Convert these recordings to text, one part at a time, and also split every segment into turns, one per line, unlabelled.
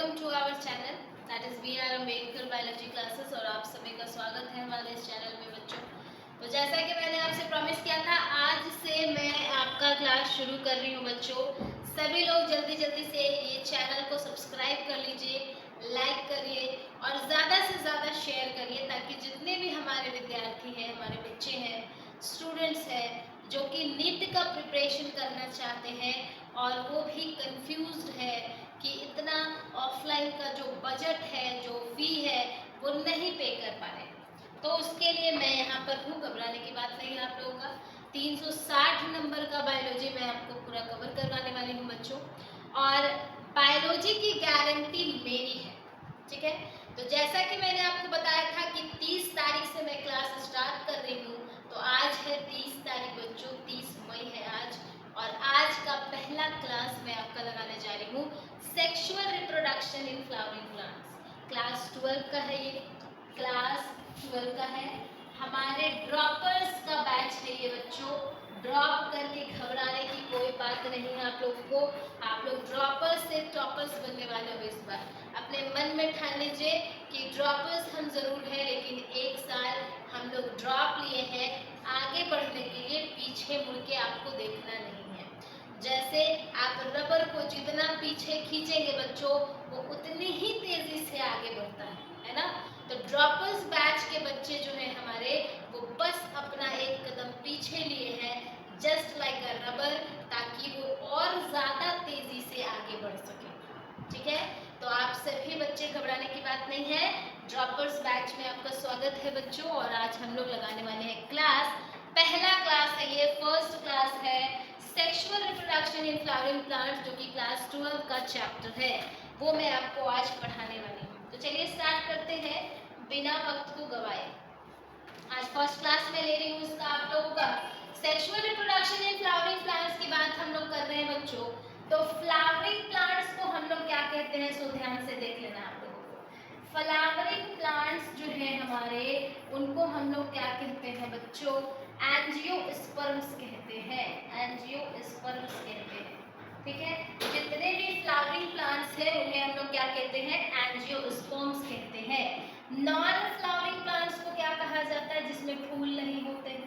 Welcome to our channel that is we are medical biology classes और आप सभी का स्वागत है हमारे इस चैनल में बच्चों। तो जैसा कि मैंने आपसे प्रॉमिस किया था, आज से मैं आपका क्लास शुरू कर रही हूँ बच्चों। सभी लोग जल्दी जल्दी से ये चैनल को सब्सक्राइब कर लीजिए, लाइक करिए और ज़्यादा से ज़्यादा शेयर करिए ताकि जितने भी हमारे विद्यार्थी हैं, हमारे बच्चे हैं, स्टूडेंट्स हैं जो कि नीट का प्रिपरेशन करना चाहते हैं और वो भी कंफ्यूज्ड है कि इतना ऑफलाइन का जो बजट है, जो फी है, वो नहीं पे कर पा रहे, तो उसके लिए मैं यहाँ पर हूँ। घबराने की बात नहीं है आप लोगों का। 360 नंबर का बायोलॉजी मैं आपको पूरा कवर करवाने वाली हूँ बच्चों, और बायोलॉजी की गारंटी मेरी है, ठीक है। तो जैसा कि मैंने आपको बताया था कि 30 तारीख से मैं क्लास स्टार्ट कर रही हूँ, तो आज है 30 तारीख बच्चों, 30 मई है आज, और आज का पहला क्लास मैं आपका लगाने जा रही हूँ sexual reproduction in flowering plants. Class 12 का है ये, क्लास 12 का है, हमारे ड्रॉपर्स का बैच है ये बच्चों। ड्रॉप करके घबराने की कोई बात नहीं है आप लोगों को, आप लोग ड्रॉपर्स से टॉपर्स बनने वाले हो इस बार। अपने मन में ठान लीजिए कि ड्रॉपर्स हम जरूर हैं, लेकिन एक साल हम लोग ड्रॉप लिए हैं आगे बढ़ने के लिए, पीछे मुड़ के आपको देखना नहीं है। जैसे आप रबर को जितना पीछे खींचेंगे बच्चों, वो उतनी ही तेजी से आगे बढ़ता है ना। तो ड्रॉपर्स बैच के बच्चे जो हैं हमारे, वो बस अपना एक कदम पीछे लिए हैं, जस्ट लाइक अ रबर, ताकि वो और ज्यादा तेजी से आगे बढ़ सके, ठीक है। तो आप सभी बच्चे, घबराने की बात नहीं है। ड्रॉपर्स बैच में आपका स्वागत है बच्चों, और आज हम लोग लगाने वाले हैं क्लास, पहला क्लास है ये, फर्स्ट क्लास है sexual reproduction in flowering plants, जो कि क्लास 12 का चैप्टर है, वो मैं आपको आज पढ़ाने वाली हूँ। तो चलिए स्टार्ट करते हैं बिना वक्त को गवाए। आज फर्स्ट क्लास में ले रही हूँ इसका आप लोगों का sexual reproduction in flowering plants की बात हम लोग कर रहे हैं बच्चों। तो फ्लावरिंग प्लांट्स को हम लोग क्या कहते हैं, सो ध्यान से देख लेना आप लोगों को। फ्लावरिंग प्लांट्स जो है हमारे, उनको हम लोग क्या कहते हैं बच्चों, एंजियोस्पर्म्स कहते हैं, एंजियोस्पर्म्स कहते हैं, ठीक है। जितने भी फ्लावरिंग प्लांट्स हैं उन्हें हम लोग क्या कहते हैं, एंजियोस्पर्म्स कहते हैं। नॉन फ्लावरिंग प्लांट्स को क्या कहा जाता है, जिसमें फूल नहीं होते।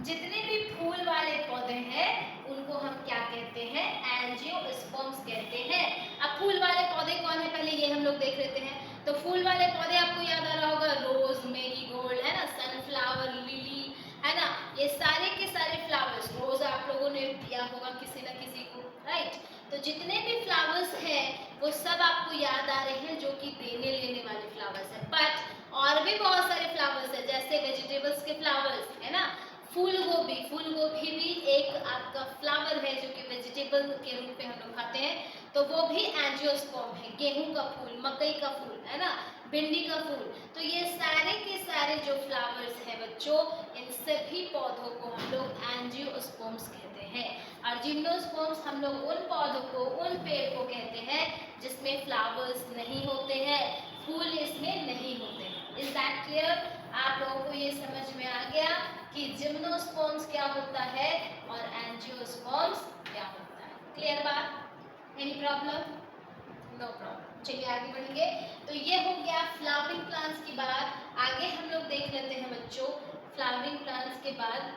जितने भी फूल वाले पौधे हैं उनको हम क्या कहते हैं, एंजियोस्पर्म्स कहते हैं। अब फूल वाले पौधे कौन है, पहले ये हम लोग देख लेते हैं। तो फूल वाले पौधे आपको याद आ रहा होगा, रोज, मेरीगोल्ड है ना, सनफ्लावर, लिली है ना, ये सारे के सारे फ्लावर्स, रोज आप लोगों ने दिया होगा किसी न किसी को, राइट। तो जितने भी फ्लावर्स हैं वो सब आपको याद आ रहे हैं, जो कि देने लेने वाले फ्लावर्स हैं। बट और भी बहुत सारे फ्लावर्स हैं, जैसे वेजिटेबल्स के फ्लावर्स है ना, फूल गोभी, फूल गोभी भी एक आपका फ्लावर है जो कि वेजिटेबल के रूप में हम लोग खाते हैं, तो वो भी एंजियोस्पर्म है। गेहूं का फूल, मकई का फूल है ना, भिंडी का फूल, तो ये सारे के सारे जो फ्लावर्स हैं बच्चों, इन सभी पौधों को हम लोग एंजियोस्पर्म्स कहते हैं। और जिम्नोस्पर्म्स हम लोग उन पौधों को, उन पेड़ को कहते हैं जिसमें फ्लावर्स नहीं होते हैं, फूल इसमें नहीं होते हैं। Is that clear? आप लोगों को ये समझ में आ गया कि जिम्नोस्पर्म्स क्या होता है और एंजियोस्पर्म्स क्या होता है। क्लियर बात? Any problem? No problem. चलिए आगे बढ़ेंगे। तो ये हो गया फ्लावरिंग प्लांट्स की बात। आगे हम लोग देख लेते हैं बच्चों, फ्लावरिंग प्लांट्स के बाद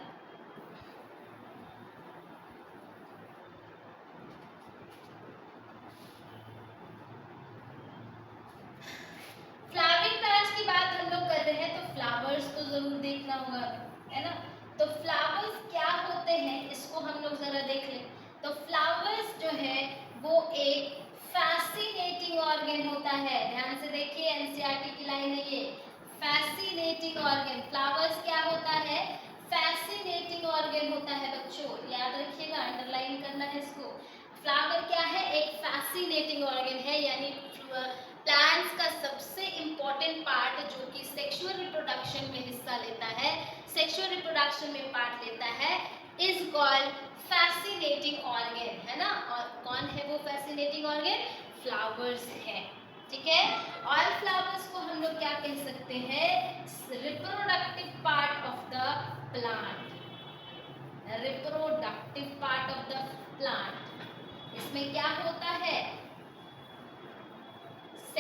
फ्लावरिंग प्लांट्स की बात हम लोग कर रहे हैं, तो फ्लावर्स तो जरूर देखना होगा, है ना। तो फ्लावर्स क्या होते हैं इसको हम लोग जरा देख लें। तो फ्लावर्स जो है वो एक फैसिनेटिंग ऑर्गन होता है। ध्यान से देखिए, एनसीईआरटी की लाइन है ये, फैसिनेटिंग ऑर्गन। फ्लावर्स क्या होता है, फैसिनेटिंग ऑर्गन होता है बच्चों, याद रखिएगा, अंडरलाइन करना है इसको। फ्लावर क्या है, एक फैसिनेटिंग ऑर्गन है, यानी प्लांट्स का सबसे इम्पोर्टेंट पार्ट जो कि सेक्सुअल रिप्रोडक्शन में हिस्सा लेता है, सेक्सुअल रिप्रोडक्शन में पार्ट लेता है, इज कॉल्ड फैसिनेटिंग ऑर्गन, है ना। और कौन है वो फैसिनेटिंग ऑर्गन, फ्लावर्स है, ठीक है। और फ्लावर्स को हम लोग क्या कह सकते हैं, reproductive part of the plant, reproductive part of the plant. इसमें क्या होता है,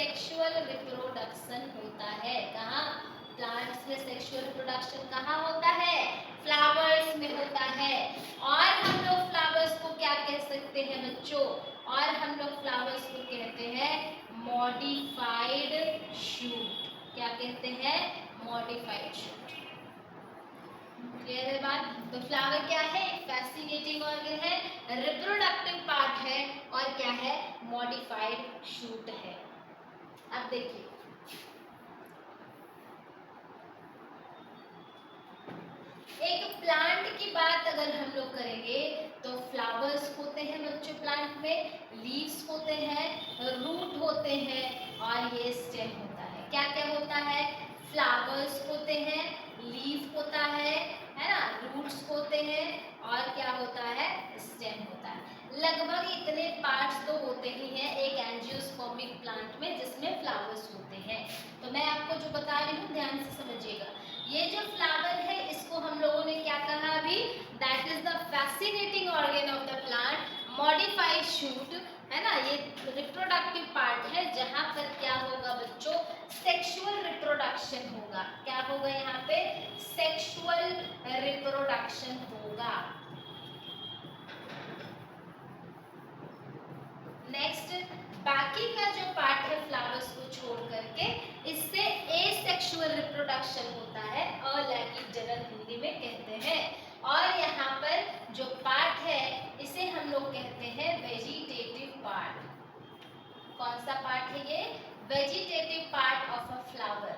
सेक्सुअल रिप्रोडक्शन होता है। कहाँ? प्लांट्स में सेक्सुअल रिप्रोडक्शन कहाँ होता है? फ्लावर्स में होता है। और हम लोग फ्लावर्स को क्या कह सकते हैं बच्चों? और हम लोग फ्लावर्स को कहते हैं मॉडिफाइड शूट। क्या कहते हैं? Modified shoot. क्लियर है बात? तो फ्लावर क्या है? फैसिनेटिंग ऑर्गन है, रिप्रोडक्टिव पार्ट है, और क्या है? मॉडिफाइड शूट है। अब देखिए, एक प्लांट की बात अगर हम लोग करेंगे तो फ्लावर्स होते हैं बच्चों प्लांट में, लीव्स होते हैं, रूट होते हैं, और ये स्टेम होता है। क्या क्या होता है? फ्लावर्स होते हैं, लीफ होता है ना, रूट्स होते हैं, और क्या होता है? स्टेम होता है। लगभग इतने पार्ट्स तो होते ही हैं एक एंजियोस्पर्मिक प्लांट में जिसमें फ्लावर्स होते हैं। तो मैं आपको जो बता रही हूँ ध्यान से समझिएगा। ये जो फ्लावर है इसको हम लोगों ने क्या कहा अभी? That is the fascinating organ of the plant, modified shoot, है ना। ये रिप्रोडक्टिव पार्ट है जहां पर क्या होगा बच्चों? सेक्सुअल रिप्रोडक्शन होगा। क्या होगा यहाँ पे? सेक्सुअल रिप्रोडक्शन होगा। नेक्स्ट, बाकी का जो पार्ट है फ्लावर्स को छोड़ करके, इससे एसेक्सुअल रिप्रोडक्शन होता है, अलैंगिक जनन हिंदी में कहते हैं। और यहाँ पर जो पार्ट है इसे हम लोग कहते हैं वेजिटेटिव पार्ट। कौन सा पार्ट है ये? Vegetative part of a flower,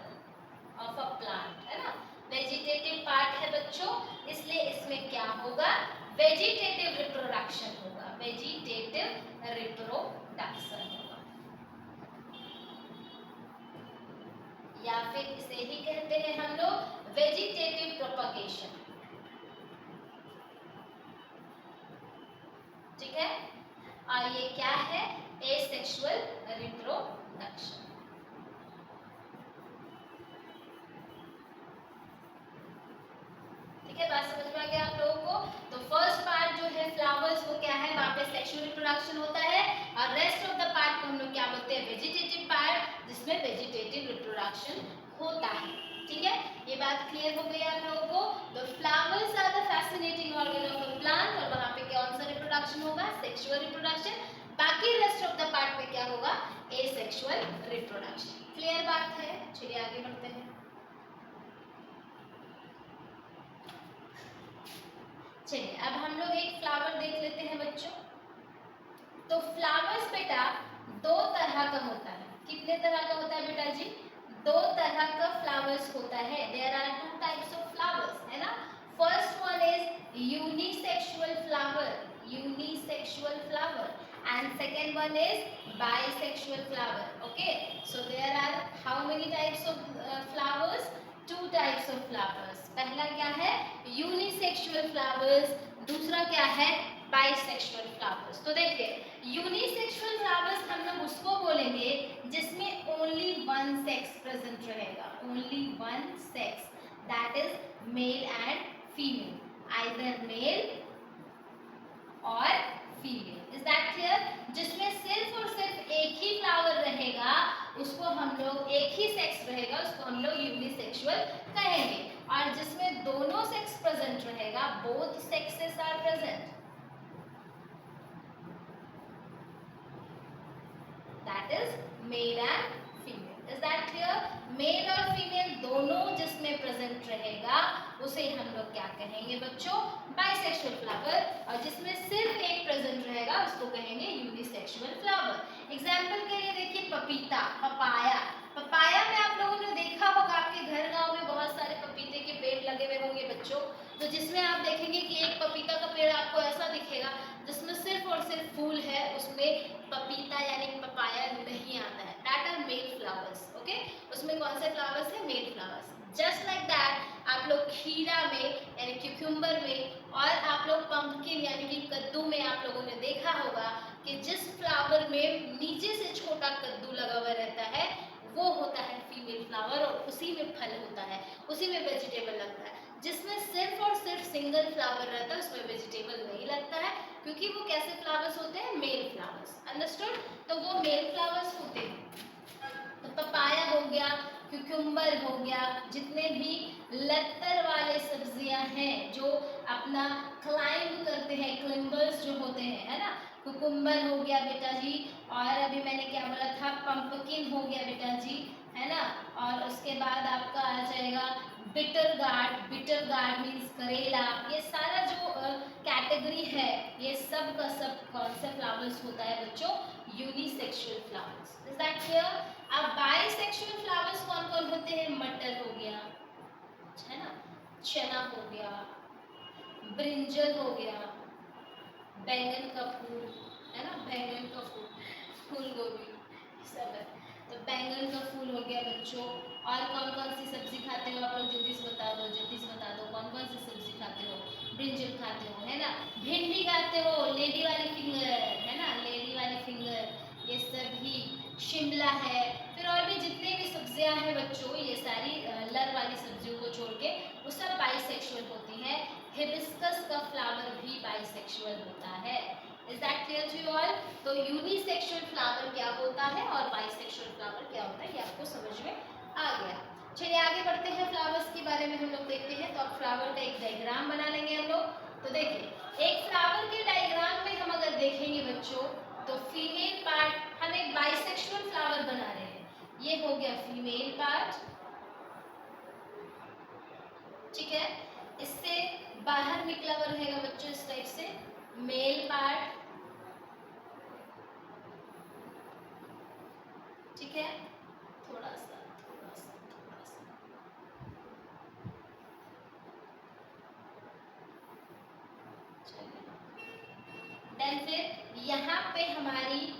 of a plant, है ना। वेजिटेटिव पार्ट है बच्चों, इसलिए इसमें क्या होगा? वेजिटेटिव रिप्रोडक्शन होगा, वेजिटेटिव रिप्रोडक्शन होगा, या फिर इसे ही कहते हैं हम लोग वेजिटेटिव प्रोपगेशन। ठीक है। और ये क्या है? Asexual reproduction. ठीक है, बात समझ में आ गया आप लोगों को? तो फर्स्ट पार्ट जो है फ्लावर्स वो क्या है? वहाँ पे सेक्सुअल रिप्रोडक्शन होता है, और रेस्ट ऑफ द पार्ट को हम लोग क्या बोलते हैं? वेजिटेटिव पार्ट, जिसमें वेजिटेटिव रिप्रोडक्शन होता है। ठीक है, ये बात क्लियर हो गई आप लोगों को? तो flowers are the fascinating organ of a plant, और वहाँ पे कौन सा रिप्रोडक्शन होगा? Sexual reproduction. बाकी रेस्ट ऑफ द पार्ट में क्या होगा? Asexual reproduction. क्लियर बात है? चलिए आगे बढ़ते हैं। चलिए अब हम लोग एक फ्लावर देख लेते हैं बच्चों। तो फ्लावर्स बेटा दो तरह का होता है। कितने तरह का होता है बेटा जी? दो तरह का फ्लावर्स होता है। There are two types of flowers, है ना। First one is unisexual flower, unisexual flower, and second one is bisexual flower. Okay, so there are how many types of flowers? Two types of flowers. पहला क्या है? Unisexual flowers, दूसरा क्या है? Bisexual flowers. तो देखिए, यूनिसेक्सुअल फ्लावर्स हम लोग उसको बोलेंगे जिसमें ओनली वन सेक्स प्रेजेंट रहेगा, only one sex, that is male and female, either mail और फीमेल। Is that clear? जिसमें सिर्फ और सिर्फ एक ही फ्लावर रहेगा उसको हम लोग, एक ही सेक्स रहेगा उसको हम लोग यूनिसेक्सुअल कहेंगे, और जिसमें दोनों सेक्स प्रेजेंट रहेगा, both sexes are present, that is male and female. Is that clear? Male और फीमेल दोनों जिसमें प्रेजेंट रहेगा उसे हम लोग क्या कहेंगे बच्चों? बाइसेक्सुअल फ्लावर, और जिसमें सिर्फ एक प्रेजेंट रहेगा उसको कहेंगे यूनिसेक्सुअल फ्लावर। एग्जाम्पल के लिए देखिए पपीता, पपाया। पपाया में आप लोगों ने देखा होगा आपके घर गांव में बहुत सारे पपीते के पेड़ लगे हुए होंगे बच्चों, तो जिसमें आप देखेंगे कि एक पपीता का पेड़ आपको ऐसा दिखेगा जिसमें सिर्फ और सिर्फ फूल है, उसमें पपीता यानी पपाया नहीं आता है। That are male flowers. Okay, उसमें कौन से फ्लावर्स है? Male flowers. Just like that आप लोग खीरा में यानी क्यूक्यूम्बर में, और आप लोग पंपकिन यानी कि कद्दू में आप लोगों ने देखा होगा कि जिस फ्लावर में नीचे से छोटा कद्दू लगा हुआ रहता है वो होता है फीमेल फ्लावर, और उसी में फल होता है, उसी में वेजिटेबल लगता है। जिसमें सिर्फ और सिर्फ सिंगल फ्लावर रहता है उसमें वेजिटेबल नहीं लगता है, क्योंकि वो कैसे फ्लावर्स होते हैं? Male flowers. अंडरस्टूड? तो वो मेल फ्लावर्स होते हैं। पपाया हो गया, क्यूकम्बर हो गया, जितने भी लत्तर वाले सब्जियां हैं जो अपना क्लाइंब करते हैं, क्लिम्बर्स जो होते हैं, है ना, कुकुम्बर हो गया बेटा जी, और अभी मैंने क्या बोला था, पंपकिन हो गया बेटा जी, है ना, और उसके बाद आपका आ जाएगा बिटर गार्ड मीन्स करेला। ये सारा जो कैटेगरी है, ये सब का सब कौन सा फ्लावर्स होता है बच्चों, unisexual flowers. Is that clear? अब बाइसेक्सुअल फ्लावर्स कौन कौन होते हैं, मटर हो गया, है ना, चना हो गया, ब्रिंजल हो गया, बैंगन का फूल, है ना, बैंगन का फूल, फूल गोभी सब है, तो बैंगन का फूल हो गया बच्चों। और कौन कौन सी सब्जी खाते हो आप लोग, जल्दी से बता दो, जल्दी से बता दो, कौन कौन सी सब्जी खाते हो, ब्रिंजल खाते हो, है ना, भिंडी खाते हो, लेडी वाली फिंगर, है ना, लेडी वाली फिंगर, ये सभी, शिमला है, फिर और भी जितने भी सब्जियां हैं बच्चों, ये सारी लर वाली सब्जियों को छोड़ के वो सब बाइसेक्सुअल होती है। हिबिस्कस का फ्लावर भी बाइसेक्सुअल होता है। Is that clear to you all? तो यूनिसेक्सुअल फ्लावर क्या होता है और बाइसेक्सुअल फ्लावर क्या होता है, ये आपको समझ में आ गया। चलिए आगे बढ़ते हैं, फ्लावर्स के बारे में हम लोग देखते हैं। तो अब फ्लावर का एक डायग्राम बना लेंगे हम लोग। तो देखिए, एक फ्लावर के डायग्राम में हम अगर देखेंगे बच्चों, तो फीमेल पार्ट हम एक बाइसेक्सुअल फ्लावर बना रहे हैं, ये हो गया फीमेल पार्ट, ठीक है, इससे बाहर निकला हुआ रहेगा बच्चों इस टाइप से मेल पार्ट, ठीक है, थोड़ा सा थोड़ा सा थोड़ा सा, देन फिर यहाँ पे हमारी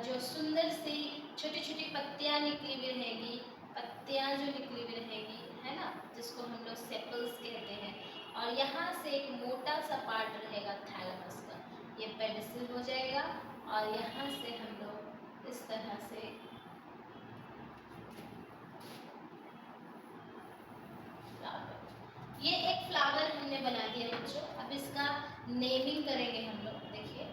जो सुंदर सी छोटी छोटी पत्तियां निकली हुई रहेगी, पत्तियां जो निकली हुई रहेगी, है ना, जिसको हम लोग सेपल्स कहते हैं, और यहाँ से एक मोटा सा पार्ट रहेगा थैलेमस का, ये पेडिसल हो जाएगा, और यहाँ से हम लोग इस तरह से फ्लावर, ये एक फ्लावर हमने बना दिया बच्चों। अब इसका नेमिंग करेंगे हम लोग, देखिए,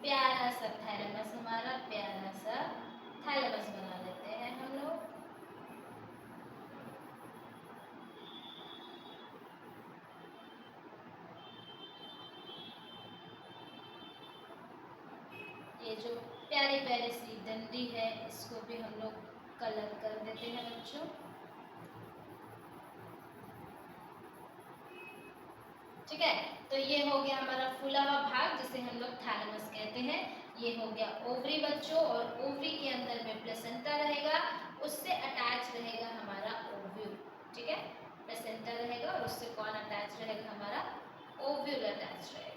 प्यारा सा थैलेमस, हमारा प्यारा सा थैलेमस बना लेते हैं हम लोग। ये जो प्यारी प्यारी सी डंडी है, इसको भी हम लोग कलर कर देते हैं बच्चों। ठीक है, तो ये हो गया हमारा फूला हुआ भाग, जिसे हम लोग थैलेमस कहते हैं। ये हो गया ओवरी बच्चों, और ओवरी के अंदर में प्लेसेंटा रहेगा, उससे अटैच रहेगा हमारा ओव्यूल, ठीक है, प्लेसेंटा रहेगा और उससे कौन अटैच रहेगा, हमारा ओव्यूल अटैच रहेगा।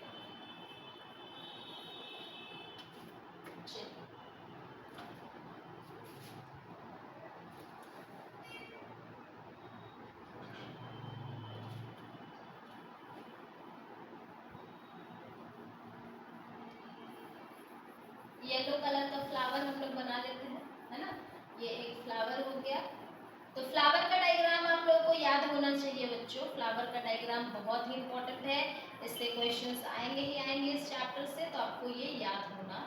येलो कलर का फ्लावर हम लोग बना लेते हैं, है ना, ये एक फ्लावर हो गया। तो फ्लावर का डायग्राम आप लोगों को याद होना चाहिए बच्चों, फ्लावर का डायग्राम बहुत ही इंपॉर्टेंट है, इससे क्वेश्चंस आएंगे ही आएंगे इस चैप्टर से, तो आपको ये याद होना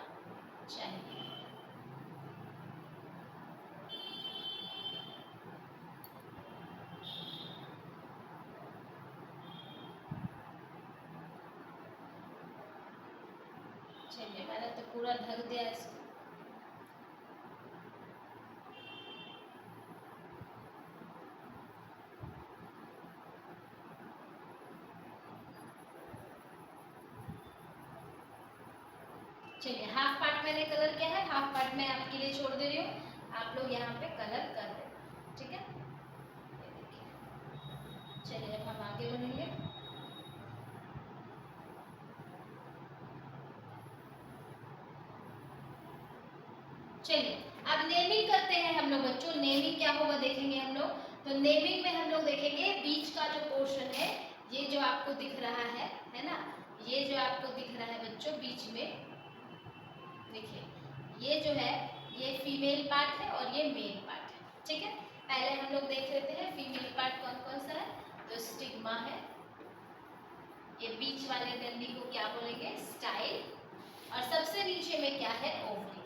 चाहिए। चलिए, मैंने तो पूरा ढक दिया इसको। चलिए, हाफ पार्ट मैंने कलर किया है, हाफ पार्ट मैं आपके लिए छोड़ दे रही हूँ, आप लोग यहाँ पे कलर कर देना, ठीक है। ये देखिए, चलिए अब हम आगे बढ़ेंगे। चलिए अब नेमिंग करते हैं हम लोग बच्चों। नेमिंग क्या होगा देखेंगे हम लोग। तो नेमिंग में हम लोग देखेंगे बीच का जो पोर्शन है, ये जो आपको दिख रहा है ना, ये जो आपको दिख रहा है बच्चों बीच में, देखिए ये जो है ये फीमेल पार्ट है और ये मेल पार्ट है। ठीक है, पहले हम लोग देख लेते हैं फीमेल पार्ट कौन कौन सा है। तो स्टिग्मा है, ये बीच वाले डंडी को क्या बोलेंगे, स्टाइल, और सबसे नीचे में क्या है, ओवरी।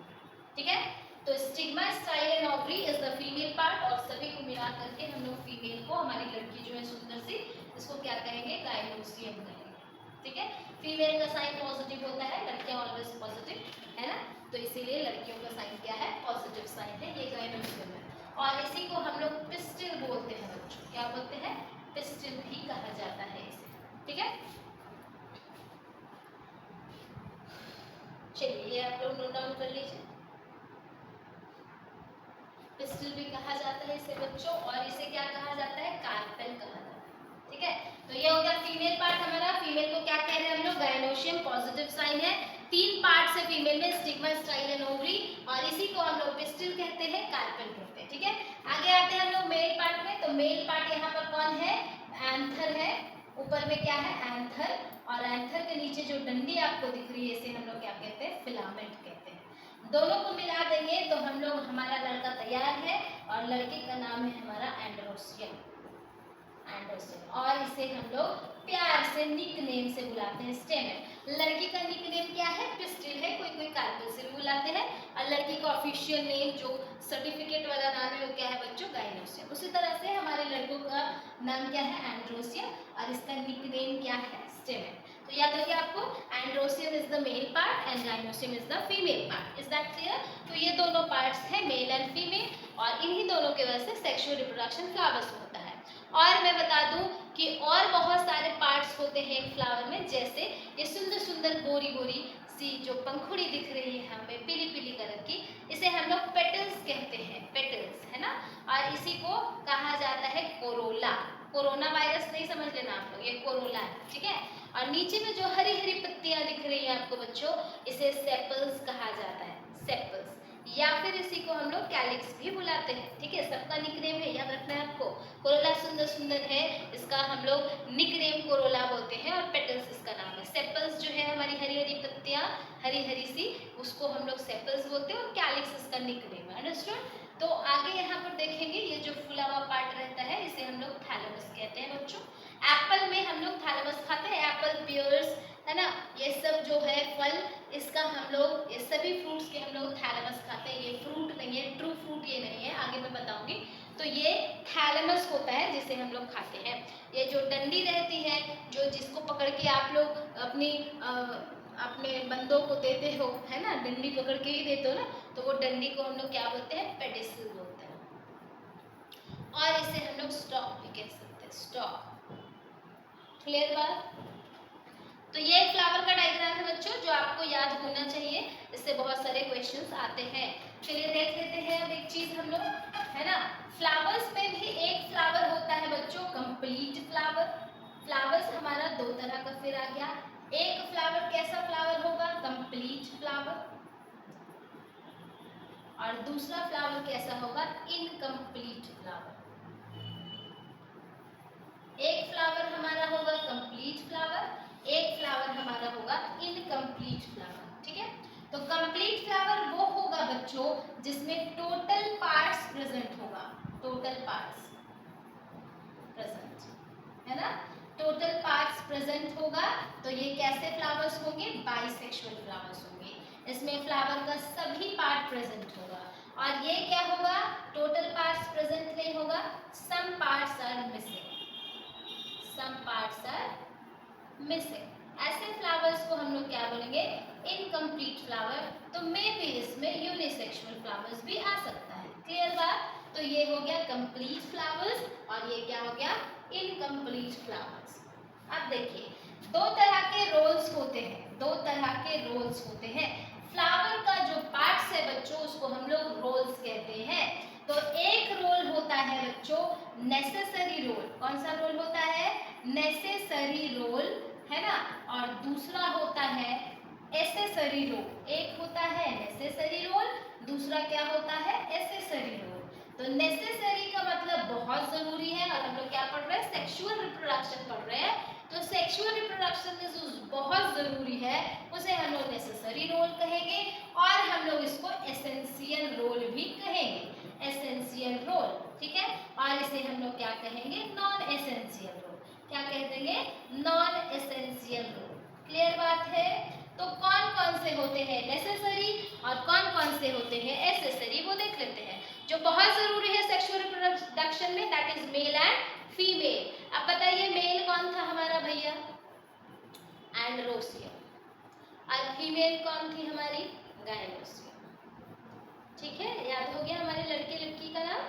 ठीक है, तो stigma, style and ovary is the female part, और सभी को मिला करके हम लोग फीमेल को, हमारी लड़की जो है सुंदर सी, इसको क्या कहेंगे, गाइनोसियम कहेंगे। ठीक है, फीमेल का साइन पॉजिटिव होता है, लड़कियां ऑलवेज पॉजिटिव, है ना, तो इसीलिए लड़कियों का साइन क्या है, पॉजिटिव साइन है, ये गाइनोसियम है। और इसी को हम लोग पिस्टिल बोलते हैं बच्चों, क्या बोलते हैं, पिस्टिल भी कहा जाता है इसे। ठीक है, चलिए ये आप लोग नोट डाउन कर लीजिए। पिस्टल भी कहा जाता है इसे बच्चों, और इसे क्या कहा जाता है, कार्पेल कहा जाता है। ठीक है, तो ये हो गया फीमेल पार्ट हमारा। फीमेल को क्या कह रहे हैं हम लोग, गायनोशियम, पॉजिटिव साइन है। 3 पार्ट है फीमेल में, स्टिग्मा, स्टाइल एंड ओवरी, और इसी को हम लोग पिस्टल कहते हैं, कार्पेल कहते हैं। ठीक है, आगे आते हैं हम लोग मेल पार्ट में। तो मेल पार्ट यहाँ पर कौन है, एंथर है, ऊपर में क्या है, एंथर, और एंथर के नीचे जो डंडी आपको दिख रही है, इसे हम लोग क्या कहते हैं, फिलामेंट कहते हैं। दोनों को मिला देंगे तो हम लोग, हमारा लड़का तैयार है, और लड़के का नाम है हमारा एंड्रोसियम, एंड्रोसियम, और इसे हम लोग प्यार से निक नेम से बुलाते हैं, स्टेमेन। लड़की का निक नेम क्या है, पिस्टिल है, कोई कोई कार्पेल से भी बुलाते हैं, और लड़की का ऑफिशियल नेम जो सर्टिफिकेट वाला नाम है वो क्या है बच्चों, गाइनोसियम। उसी तरह से हमारे लड़कों का नाम क्या है, एंड्रोसियम, और इसका निक नेम क्या है, स्टेमेन। तो याद रखिए आपको, androecium is the male part and gynoecium is the female part. Is that clear? तो ये दोनों पार्ट्स हैं, मेल एंड फीमेल, और इन्हीं दोनों की वजह से सेक्सुअल रिप्रोडक्शन फ्लावर्स में होता है। और मैं बता दूं कि और बहुत सारे पार्ट्स होते हैं एक फ्लावर में, जैसे ये सुंदर सुंदर गोरी गोरी सी जो पंखुड़ी दिख रही है हमें पीली पीली कलर की, इसे हम लोग पेटल्स कहते हैं, पेटल्स, है ना, और इसी को कहा जाता है कोरोला। कोरोना वायरस नहीं समझ लेना आप लोग, ये कोरोला है। ठीक है, और नीचे में जो हरी हरी पत्तियां दिख रही हैं आपको बच्चों, इसे सेपल्स कहा जाता है, सेपल्स, या फिर इसी को हम लोग कैलिक्स भी बुलाते हैं। ठीक है, सबका निकनेम है, याद रखना है आपको। कोरोला सुंदर सुंदर है, इसका हम लोग निकनेम कोरोला बोलते हैं, और पेटल्स इसका नाम है। सेपल्स जो है हमारी हरी हरी पत्तियां, हरी हरी सी, उसको हम लोग सेपल्स बोलते हैं, और कैलिक्स इसका निकनेम है। अंडरस्टूड? तो आगे यहाँ पर देखेंगे, ये जो फूला हुआ पार्ट रहता है इसे हम लोग थैलेमस कहते हैं बच्चों। एप्पल में हम लोग थैलेमस खाते हैं, एप्पल, पियर्स, है ना, ये सब जो है फल, इसका हम लोग, ये सभी फ्रूट्स के हम लोग थैलेमस खाते हैं। ये फ्रूट नहीं है, ट्रू फ्रूट ये नहीं है, आगे मैं बताऊंगी। तो ये थैलेमस होता है जिसे हम लोग खाते हैं। ये जो डंडी रहती है, जो जिसको पकड़ के आप लोग अपनी अपने बंदों को देते हो, है ना, डंडी पकड़ के ही देते हो ना, तो वो डंडी को हम लोग क्या बोलते हैं, पेडिसल बोलते हैं, और इसे हम लोग स्टॉक भी कह सकते हैं, स्टॉक। क्लियर बात? तो ये फ्लावर का डायग्राम है बच्चों, जो आपको याद होना चाहिए, इससे बहुत सारे क्वेश्चंस आते हैं। चलिए देख लेते हैं अब एक चीज हम लोग, है ना, फ्लावर्स में भी एक फ्लावर होता है बच्चों, कंप्लीट फ्लावर। फ्लावर्स हमारा 2 तरह का फिर आ गया। एक फ्लावर कैसा फ्लावर होगा, कंप्लीट फ्लावर, और दूसरा फ्लावर कैसा होगा, इनकम्प्लीट फ्लावर। एक फ्लावर हमारा होगा कंप्लीट फ्लावर, एक फ्लावर हमारा होगा इनकम्प्लीट फ्लावर। ठीक है, तो कंप्लीट फ्लावर वो होगा बच्चों जिसमें टोटल पार्ट्स प्रेजेंट होगा, टोटल पार्ट्स प्रेजेंट, है ना, टोटल पार्ट्स प्रेजेंट होगा। तो ये कैसे फ्लावर्स होंगे, बाइसेक्सुअल फ्लावर्स होंगे, इसमें फ्लावर का सभी पार्ट प्रेजेंट होगा। और ये क्या होगा, टोटल पार्ट्स प्रेजेंट नहीं होगा, some parts are missing, some parts are missing। ऐसे फ्लावर्स को हम लोग क्या बोलेंगे, इनकम्प्लीट फ्लावर। तो मे बी इसमें यूनिसेक्सुअल फ्लावर्स भी आ सकता है। क्लियर बात? तो ये हो गया कंप्लीट फ्लावर्स, और ये क्या हो गया, इनकम्प्लीट फ्लावर्स। अब देखिए, 2 तरह के रोल्स होते हैं, 2 तरह के रोल्स होते हैं। फ्लावर का जो पार्ट्स है बच्चों, उसको हम लोग रोल्स कहते हैं। तो एक रोल होता है बच्चों नेसेसरी रोल। कौन सा रोल होता है, नेसेसरी रोल, है ना, और दूसरा होता है एसेसरी रोल। एक होता है नेसेसरी रोल, दूसरा क्या होता है एसेसरी रोल। तो नेसेसरी का मतलब बहुत जरूरी है, और हम लोग क्या पढ़ रहे हैं सेक्सुअल रिप्रोडक्शन पढ़ रहे हैं। तो सेक्सुअल रिप्रोडक्शन में जो बहुत जरूरी है उसे हम लोग नेसेसरी रोल कहेंगे, और हम लोग इसको एसेंशियल रोल भी कहेंगे, एसेंशियल रोल। ठीक है, और इसे हम लोग क्या कहेंगे नॉन एसेंशियल रोल। क्या कह देंगे नॉन एसेंशियल रोल। क्लियर बात है। तो कौन कौन से होते हैं नेसेसरी और कौन कौन से होते हैं एसेसरी, वो देख लेते हैं। जो बहुत जरूरी है सेक्सुअल रिप्रोडक्शन में that is male and female. अब बताइए मेल कौन था हमारा भैया एंड्रोसियम, और फीमेल कौन थी हमारी गायनोसियम। ठीक है, याद हो गया हमारे लड़के लड़की का नाम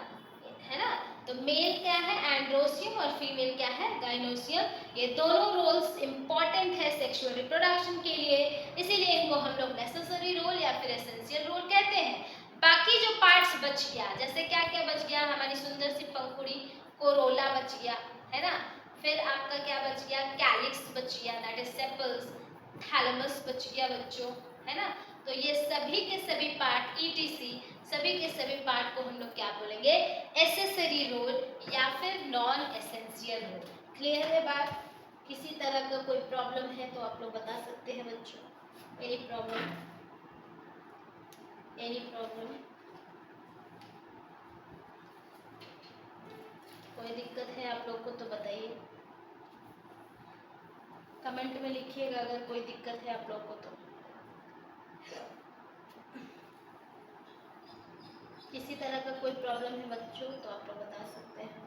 है ना। तो मेल क्या है एंड्रोसियम और फीमेल क्या है गायनोसियम। ये दोनों रोल्स इंपॉर्टेंट है सेक्सुअल रिप्रोडक्शन के लिए, इसीलिए इनको हम लोग नेसेसरी रोल या फिर एसेंशियल रोल कहते हैं। बाकी जो पार्ट्स बच गया, जैसे क्या क्या बच गया हमारी सुंदर सी पंखुड़ी कोरोला बच गया है ना, फिर आपका क्या बच गया कैलिक्स बच गया दैट इज सेपल्स, थैलेमस बच गया बच्चों है ना। तो ये सभी के सभी पार्ट ईटीसी सभी के सभी पार्ट को हम लोग क्या बोलेंगे एसेसरी रोल या फिर नॉन एसेंशियल रोल। क्लियर है बात। किसी तरह का कोई प्रॉब्लम है तो आप लोग बता सकते हैं बच्चों। एनी प्रॉब्लम, एनी प्रॉब्लम, कोई दिक्कत है आप लोग को तो बताइए, कमेंट में लिखिएगा अगर कोई दिक्कत है आप लोग को तो। किसी तरह का कोई प्रॉब्लम है बच्चों तो आप लोग बता सकते हैं।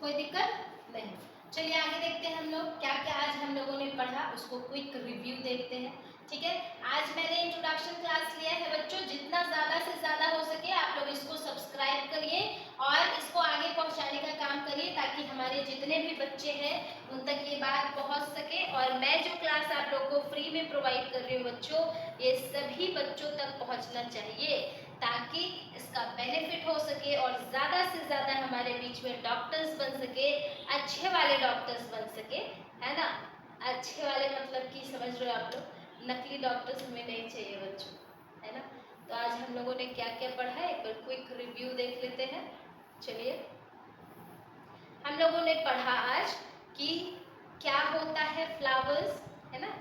कोई दिक्कत नहीं। चलिए आगे देखते हैं हम लोग क्या क्या आज हम लोगों ने पढ़ा, उसको क्विक रिव्यू देखते हैं। ठीक है, आज मैंने इंट्रोडक्शन क्लास लिया है बच्चों, जितना ज़्यादा से ज़्यादा हो सके आप लोग इसको सब्सक्राइब करिए और इसको आगे पहुंचाने का काम करिए, ताकि हमारे जितने भी बच्चे हैं उन तक ये बात पहुंच सके। और मैं जो क्लास आप लोग को फ्री में प्रोवाइड कर रही हूँ बच्चों, ये सभी बच्चों तक पहुँचना चाहिए, ताकि इसका बेनिफिट हो सके और ज़्यादा से ज़्यादा हमारे बीच में डॉक्टर्स बन सके, अच्छे वाले डॉक्टर्स बन सके, है ना। अच्छे वाले मतलब कि समझ रहे हो आप लोग, नकली डॉक्टर्स हमें नहीं चाहिए बच्चों, है ना। तो आज हम लोगों ने क्या क्या पढ़ा है एक बार क्विक रिव्यू देख लेते हैं। चलिए, हम लोगों ने पढ़ा आज कि क्या होता है फ्लावर्स, है ना।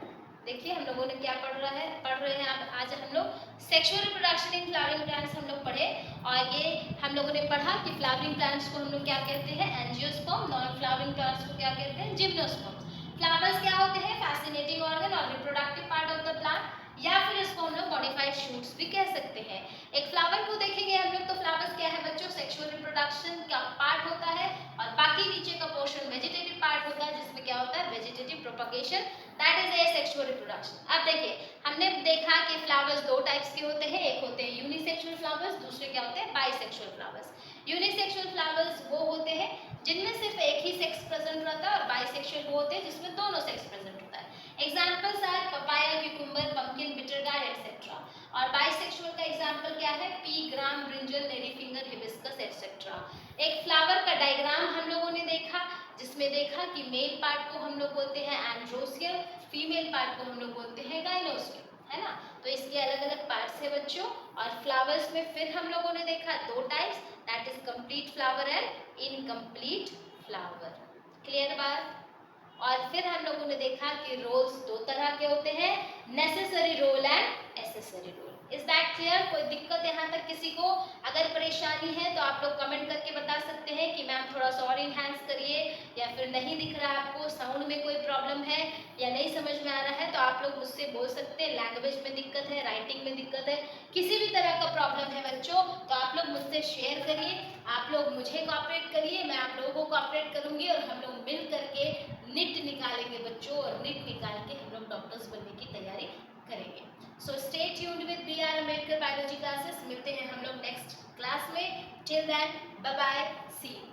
देखिए हम लोगों ने क्या पढ़ रहे हैं आज हम लोग sexual reproduction in flowering plants हम लोग पढ़े। और ये हम लोगों ने पढ़ा कि फ्लावरिंग प्लांट्स को हम लोग क्या कहते हैं एंजियोस्पर्म, नॉन फ्लावरिंग प्लांट्स को क्या कहते हैं जिम्नोस्पर्म। फ्लावर्स क्या होते हैं फैसिनेटिंग ऑर्गन और reproductive part of the plant, या फिर इसको हम लोग मॉडिफाइड शूट्स भी कह सकते हैं। एक फ्लावर को देखेंगे हम लोग तो फ्लावर्स क्या है बच्चों सेक्सुअल रिप्रोडक्शन का पार्ट होता है, और बाकी नीचे का पोर्शन वेजिटेटिव पार्ट होता है, जिसमें क्या होता है vegetative propagation, that is a sexual reproduction. अब देखिए हमने देखा कि फ्लावर्स दो टाइप्स के होते हैं, एक होते हैं यूनिसेक्सुअल फ्लावर्स, दूसरे क्या होते हैं बाइसेक्सुअल फ्लावर्स। यूनिसेक्सुअल फ्लावर्स वो होते हैं जिनमें सिर्फ एक ही सेक्स प्रेजेंट रहता है, और बाइसेक्सुअल वो होते हैं जिसमें दोनों सेक्स प्रेजेंट होता है। Examples are papaya, cucumber, pumpkin, bitter gourd etcetera. और बाइसेक्सुअल का एग्जाम्पल क्या है pea, gram, brinjal, lady finger, hibiscus etcetera. एक फ्लावर का डायग्राम हम लोगों ने देखा, जिसमें देखा कि मेल पार्ट को हम लोग बोलते हैं एंड्रोसियम, फीमेल पार्ट को हम लोग बोलते हैं गाइनोसियम, है ना। तो इसके अलग अलग पार्ट्स है बच्चों। और फ्लावर्स में फिर हम लोगों ने देखा दो types, that is complete flower and incomplete flower. Clear बात। और फिर हम लोगों ने देखा कि रोल्स दो तरह के होते हैं, necessary role and accessory role. Is that clear. कोई दिक्कत यहाँ तक किसी को अगर परेशानी है तो आप लोग कमेंट करके बता सकते हैं कि मैम थोड़ा सा और इनहैंस करिए, या फिर नहीं दिख रहा आपको, साउंड में कोई प्रॉब्लम है या नहीं समझ में आ रहा है तो आप लोग मुझसे बोल सकते हैं। लैंग्वेज में दिक्कत है, राइटिंग में दिक्कत है, किसी भी तरह का प्रॉब्लम है बच्चों तो आप लोग मुझसे शेयर करिए, आप लोग मुझे कोऑपरेट करिए, मैं आप लोगों को कोऑपरेट करूंगी, और हम लोग मिल करके निट निकालेंगे बच्चों, और निट निकाल के हम लोग डॉक्टर्स बनने की तैयारी करेंगे। So stay tuned with B R Ambedkar biology classes. मिलते हैं हम लोग नेक्स्ट क्लास में। Till then bye bye, see you.